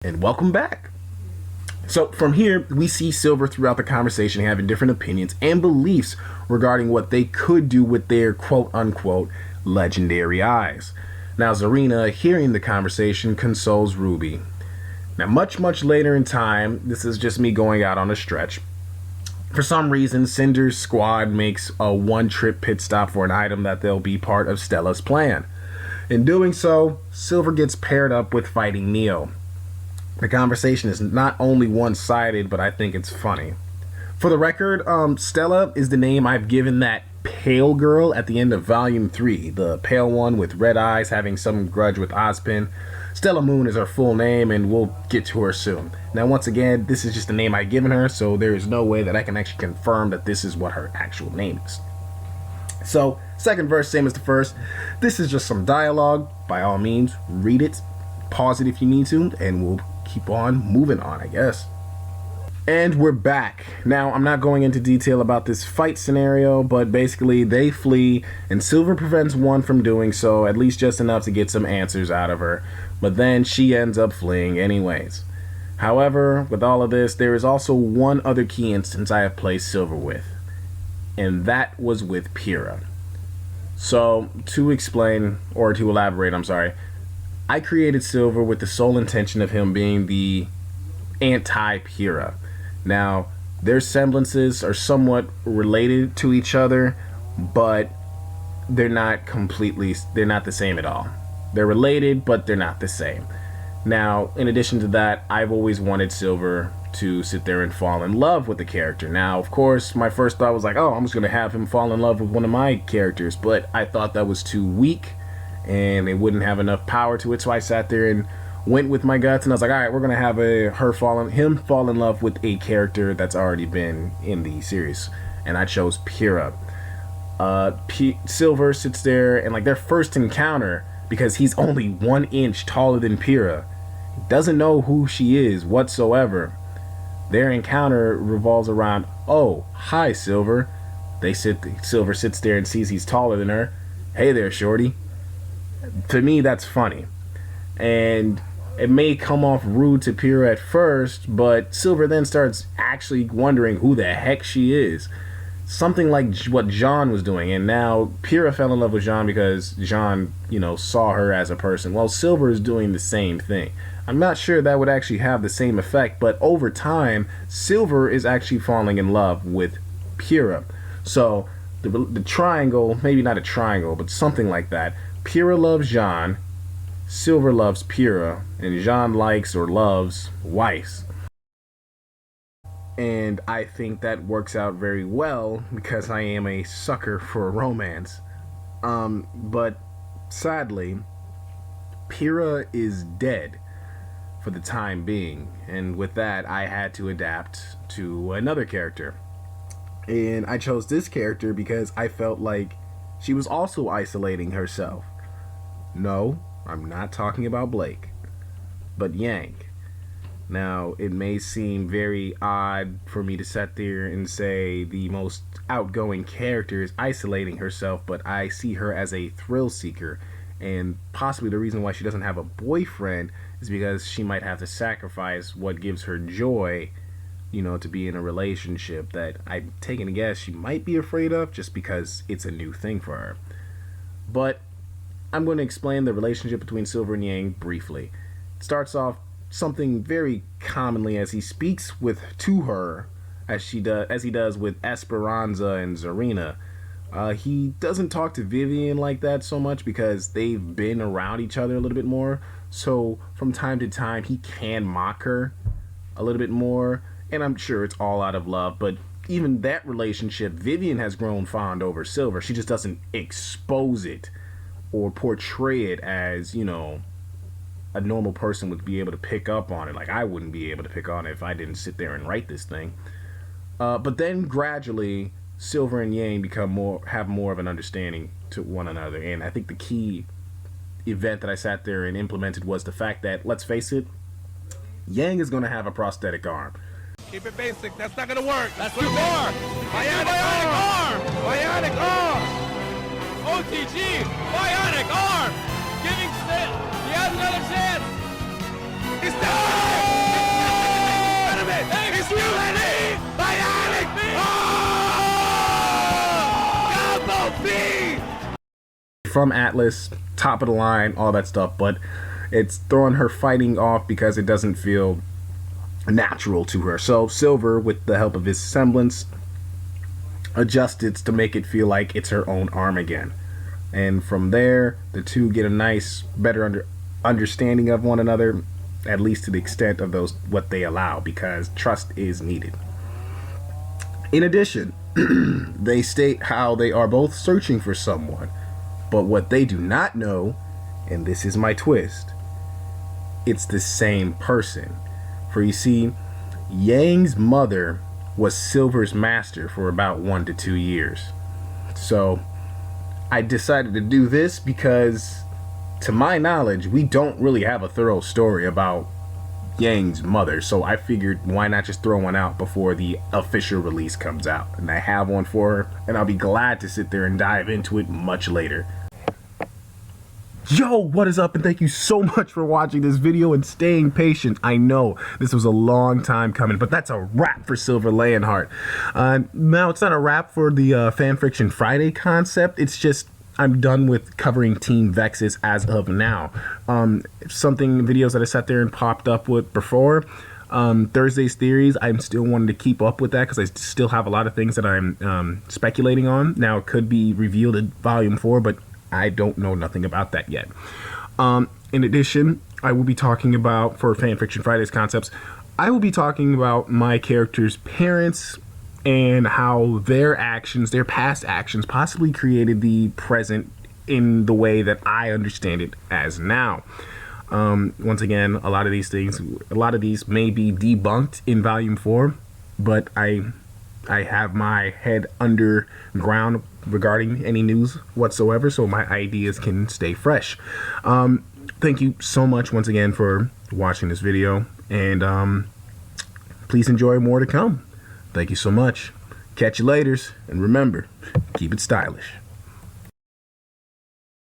And welcome back. So from here, we see Silver throughout the conversation having different opinions and beliefs regarding what they could do with their quote-unquote legendary eyes. Now Zarina, hearing the conversation, consoles Ruby. Now much later in time, this is just me going out on a stretch. For some reason, Cinder's squad makes a one-trip pit stop for an item that they'll be part of Stella's plan. In doing so, Silver gets paired up with Fighting Neo. The conversation is not only one-sided, but I think it's funny. For the record, Stella is the name I've given that pale girl at the end of Volume 3. The pale one with red eyes having some grudge with Ozpin. Stella Moon is her full name, and we'll get to her soon. Now, once again, this is just the name I've given her, so there is no way that I can actually confirm that this is what her actual name is. So, second verse, same as the first. This is just some dialogue. By all means, read it. Pause it if you need to, and we'll keep on moving on, I guess. And we're back. Now, I'm not going into detail about this fight scenario, but basically they flee, and Silver prevents one from doing so, at least just enough to get some answers out of her. But then she ends up fleeing anyways. However, with all of this, there is also one other key instance I have placed Silver with, and that was with Pyrrha. So, to explain, or to elaborate, I'm sorry, I created Silver with the sole intention of him being the anti-Pyrrha. Now, their semblances are somewhat related to each other, but they're not the same at all. They're related, but they're not the same. Now, in addition to that, I've always wanted Silver to sit there and fall in love with the character. Now, of course, my first thought was like, oh, I'm just going to have him fall in love with one of my characters, but I thought that was too weak, and it wouldn't have enough power to it, so I sat there and went with my guts, and I was like, all right, we're gonna have him fall in love with a character that's already been in the series, and I chose Pyrrha. Silver sits there, and like their first encounter, because he's only 1 inch taller than Pyrrha, doesn't know who she is whatsoever. Their encounter revolves around, oh, hi Silver. Silver sits there and sees he's taller than her. Hey there, shorty. To me, that's funny, and it may come off rude to Pyrrha at first, but Silver then starts actually wondering who the heck she is. Something like what Jean was doing, and now Pyrrha fell in love with Jean because Jean, saw her as a person. Well, Silver is doing the same thing. I'm not sure that would actually have the same effect, but over time, Silver is actually falling in love with Pyrrha. So the triangle, maybe not a triangle, but something like that. Pyrrha loves Jean, Silver loves Pyrrha, and Jean likes or loves Weiss. And I think that works out very well because I am a sucker for romance. But sadly, Pyrrha is dead for the time being, and with that I had to adapt to another character. And I chose this character because I felt like she was also isolating herself. No, I'm not talking about Blake, but Yang. Now, it may seem very odd for me to sit there and say the most outgoing character is isolating herself, but I see her as a thrill seeker, and possibly the reason why she doesn't have a boyfriend is because she might have to sacrifice what gives her joy, to be in a relationship that I'm taking a guess she might be afraid of just because it's a new thing for her. But I'm going to explain the relationship between Silver and Yang briefly. It starts off something very commonly as he speaks to her, as he does with Esperanza and Zarina. He doesn't talk to Vivian like that so much because they've been around each other a little bit more. So from time to time, he can mock her a little bit more, and I'm sure it's all out of love. But even that relationship, Vivian has grown fond over Silver. She just doesn't expose it or portray it as, a normal person would be able to pick up on it. Like I wouldn't be able to pick on it if I didn't sit there and write this thing. But then gradually, Silver and Yang have more of an understanding to one another. And I think the key event that I sat there and implemented was the fact that, let's face it, Yang is going to have a prosthetic arm. Keep it basic. That's not going to work. That's too far. Bionic arm. Bionic arm. OTG. Bionic arm. Giving Sid. He has another chance. He's He's ready! Bionic! Oh! Combo V! From Atlas, top of the line, all that stuff, but it's throwing her fighting off because it doesn't feel natural to her. So Silver, with the help of his semblance, adjusts it to make it feel like it's her own arm again. And from there, the two get a nice, better understanding of one another, at least to the extent of what they allow, because trust is needed. In addition, they state how they are both searching for someone, but what they do not know, and this is my twist, it's the same person. For you see, Yang's mother was Silver's master for about 1 to 2 years. So I decided to do this because, to my knowledge, we don't really have a thorough story about Yang's mother. So I figured, why not just throw one out before the official release comes out? And I have one for her, and I'll be glad to sit there and dive into it much later. Yo, what is up, and thank you so much for watching this video and staying patient. I know this was a long time coming, but that's a wrap for Silver Leonhardt. Now, it's not a wrap for the Fanfiction Friday concept. It's just I'm done with covering Team VEXS as of now. Videos that I sat there and popped up with before. Thursday's theories, I'm still wanting to keep up with that because I still have a lot of things that I'm speculating on. Now, it could be revealed in Volume 4, but I don't know nothing about that yet. In addition, I will be talking about, for Fanfiction Fridays concepts, I will be talking about my characters' parents and how their actions, their past actions, possibly created the present in the way that I understand it as now. Once again, a lot of these may be debunked in Volume 4, but I have my head underground regarding any news whatsoever, so my ideas can stay fresh. Thank you so much once again for watching this video, and please enjoy more to come. Thank you so much. Catch you laters, and remember, keep it stylish.